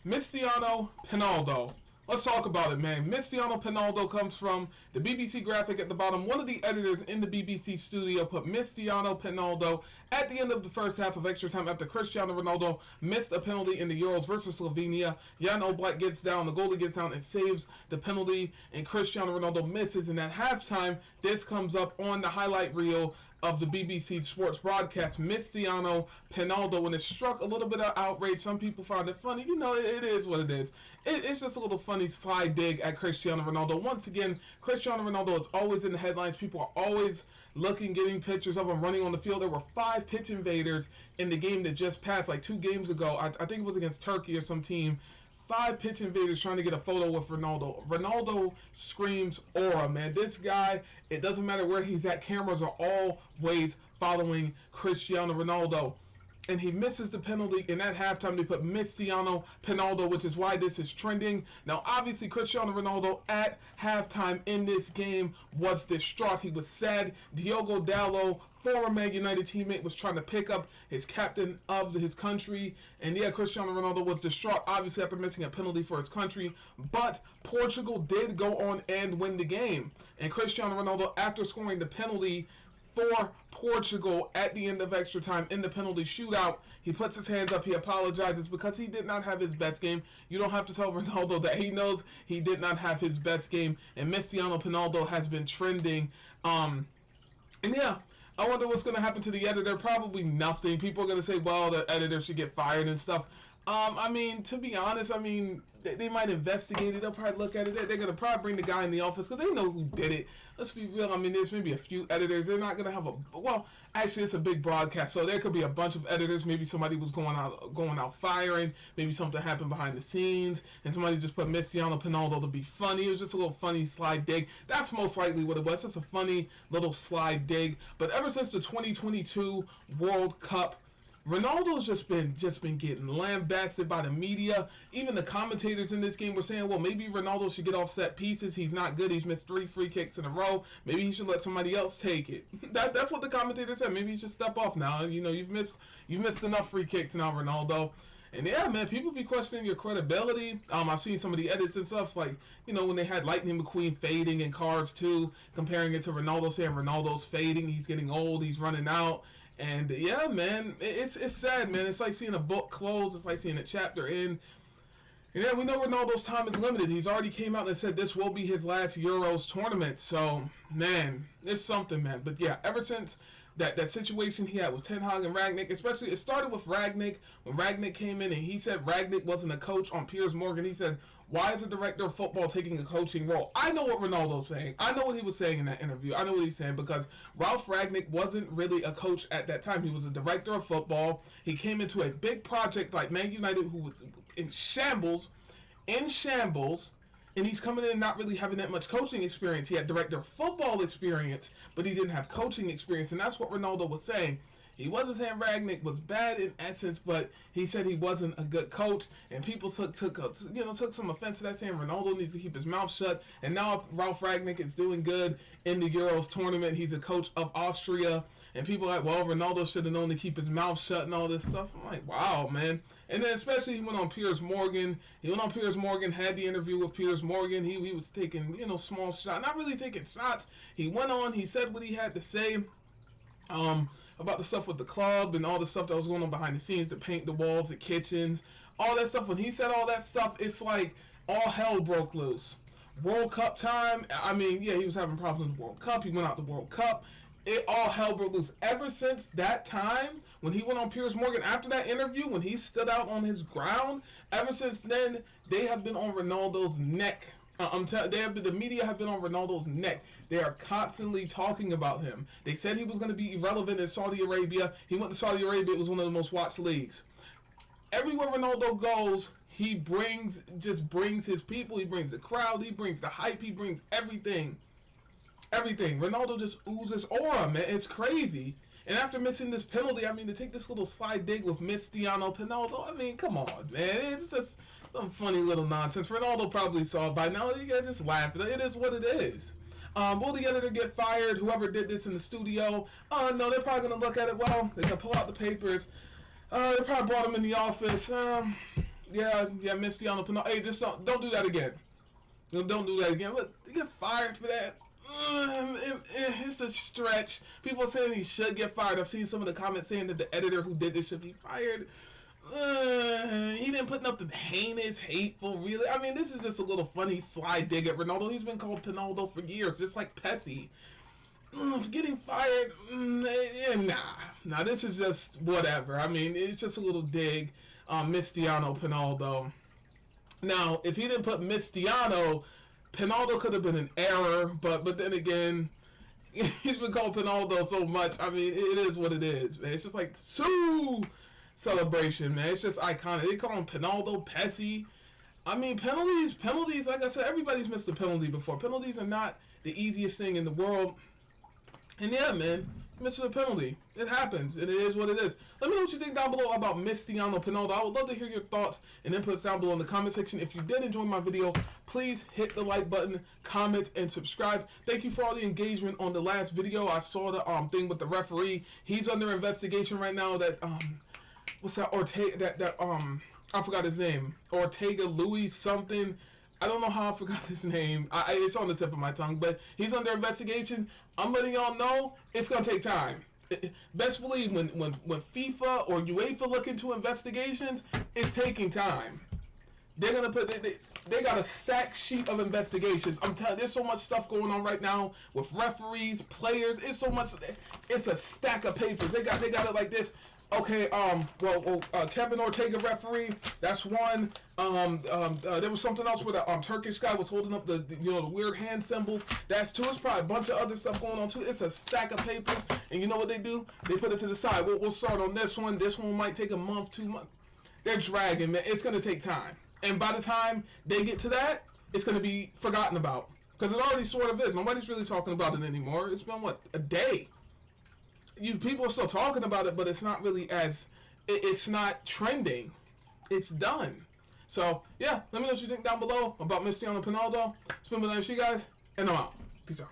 Misstiano Penaldo. Let's talk about it, man. Misstiano Penaldo comes from the BBC graphic at the bottom. One of the editors in the BBC studio put Misstiano Penaldo at the end of the first half of extra time after Cristiano Ronaldo missed a penalty in the Euros versus Slovenia. Jan Oblak gets down, the goalie gets down and saves the penalty, and Cristiano Ronaldo misses. And at halftime, this comes up on the highlight reel of the BBC Sports broadcast. Misstiano Penaldo, when it struck a little bit of outrage. Some people found it funny. You know, it is what it is. It's just a little funny slide dig at Cristiano Ronaldo. Once again, Cristiano Ronaldo is always in the headlines. People are always looking, getting pictures of him running on the field. There were 5 pitch invaders in the game that just passed, like 2 games ago. I think it was against Turkey or some team. 5 pitch invaders trying to get a photo with Ronaldo. Ronaldo screams aura, man. This guy, it doesn't matter where he's at. Cameras are always following Cristiano Ronaldo. And he misses the penalty, and at halftime they put Misstiano Penaldo, which is why this is trending. Now, obviously, Cristiano Ronaldo at halftime in this game was distraught. He was sad. Diogo Dalot, former Man United teammate, was trying to pick up his captain of his country. And yeah, Cristiano Ronaldo was distraught, obviously, after missing a penalty for his country. But Portugal did go on and win the game. And Cristiano Ronaldo, after scoring the penalty for Portugal at the end of extra time in the penalty shootout, he puts his hands up, he apologizes because he did not have his best game. You don't have to tell Ronaldo that. He knows he did not have his best game, and Misstiano Penaldo has been trending. And yeah, I wonder what's going to happen to the editor. Probably nothing. People are going to say, well, the editor should get fired and stuff. I mean, to be honest, they might investigate it. They'll probably look at it. They're going to probably bring the guy in the office because they know who did it. Let's be real. I mean, there's maybe a few editors. They're not going to have well, actually, it's a big broadcast, so there could be a bunch of editors. Maybe somebody was going out firing. Maybe something happened behind the scenes, and somebody just put Misstiano Penaldo to be funny. It was just a little funny slide dig. That's most likely what it was. Just a funny little slide dig. But ever since the 2022 World Cup, Ronaldo's just been getting lambasted by the media. Even the commentators in this game were saying, well, maybe Ronaldo should get off set pieces. He's not good. He's missed 3 free kicks in a row. Maybe he should let somebody else take it. That's what the commentator said. Maybe he should step off now. You know, you've missed enough free kicks now, Ronaldo. And yeah, man, people be questioning your credibility. I've seen some of the edits and stuff, like, you know, when they had Lightning McQueen fading in Cars 2, comparing it to Ronaldo, saying Ronaldo's fading, he's getting old, he's running out. And yeah, man, it's sad, man. It's like seeing a book close. It's like seeing a chapter end. And yeah, we know Ronaldo's time is limited. He's already came out and said this will be his last Euros tournament. So, man, it's something, man. But yeah, ever since that situation he had with Ten Hag and Rangnick, especially, it started with Rangnick. When Rangnick came in and he said Rangnick wasn't a coach on Piers Morgan, he said, why is a director of football taking a coaching role? I know what Ronaldo's saying. I know what he was saying in that interview. I know what he's saying because Ralph Rangnick wasn't really a coach at that time. He was a director of football. He came into a big project like Man United, who was in shambles, and he's coming in not really having that much coaching experience. He had director of football experience, but he didn't have coaching experience, and that's what Ronaldo was saying. He wasn't saying Rangnick was bad in essence, but he said he wasn't a good coach, and people took some offense to that, saying Ronaldo needs to keep his mouth shut. And now Ralph Rangnick is doing good in the Euros tournament. He's a coach of Austria, and people are like, well, Ronaldo should have known to keep his mouth shut and all this stuff. I'm like, wow, man. And then especially he went on Piers Morgan. Had the interview with Piers Morgan. He was taking, small shots, not really taking shots. He went on, he said what he had to say. About the stuff with the club and all the stuff that was going on behind the scenes, to paint the walls, the kitchens, all that stuff. When he said all that stuff, it's like all hell broke loose. World Cup time, he was having problems with the World Cup. He went out the World Cup. It all hell broke loose. Ever since that time, when he went on Piers Morgan, after that interview, when he stood out on his ground, ever since then, they have been on Ronaldo's neck. The media have been on Ronaldo's neck. They are constantly talking about him. They said he was going to be irrelevant in Saudi Arabia. He went to Saudi Arabia. It was one of the most watched leagues. Everywhere Ronaldo goes, he brings his people. He brings the crowd. He brings the hype. He brings everything. Everything. Ronaldo just oozes aura, man. It's crazy. And after missing this penalty, to take this little slide dig with Misstiano Penaldo, come on, man. It's just some funny little nonsense. Ronaldo probably saw it by now. You gotta just laugh. It is what it is. Will the editor get fired? Whoever did this in the studio? No, they're probably going to look at it. Well, they're going to pull out the papers. They probably brought him in the office. Yeah, Misstiano Penaldo. Hey, just don't do that again. Don't do that again. Look, you get fired for that. It's a stretch. People are saying he should get fired. I've seen some of the comments saying that the editor who did this should be fired. He didn't put nothing heinous, hateful, really. I mean, this is just a little funny slide dig at Ronaldo. He's been called Penaldo for years, just like Pessy. Getting fired, nah, this is just whatever. I mean, it's just a little dig on Misstiano Penaldo. Now, if he didn't put Misstiano, Penaldo could have been an error, but then again, he's been called Penaldo so much. I mean, it is what it is, man. It's just like Sue celebration, man. It's just iconic. They call him Penaldo, Pessy. I mean, penalties. Like I said, everybody's missed a penalty before. Penalties are not the easiest thing in the world. And yeah, man, missed a penalty. It happens. It is what it is. Let me know what you think down below about Misstiano Penaldo. I would love to hear your thoughts and inputs down below in the comment section. If you did enjoy my video, please hit the like button, comment, and subscribe. Thank you for all the engagement on the last video. I saw the thing with the referee. He's under investigation right now. That what's that? Ortega. I forgot his name. Ortega Louis something. I don't know how I forgot his name. It's on the tip of my tongue, but he's under investigation. I'm letting y'all know it's gonna take time. Best believe when FIFA or UEFA look into investigations, it's taking time. They're gonna put they got a stacked sheet of investigations. I'm telling you, there's so much stuff going on right now with referees, players. It's so much. It's a stack of papers. They got it like this. Okay, Kevin Ortega referee, that's one. There was something else where the Turkish guy was holding up the weird hand symbols. That's two. It's probably a bunch of other stuff going on too. It's a stack of papers, and you know what they do? They put it to the side. We'll start on this one. This one might take a month, 2 months. They're dragging, man. It's gonna take time, and by the time they get to that, it's gonna be forgotten about because it already sort of is. Nobody's really talking about it anymore. It's been a day. People are still talking about it, but it's not really it's not trending. It's done. So, yeah, let me know what you think down below about Misstiano Penaldo. It's been with you guys, and I'm out. Peace out.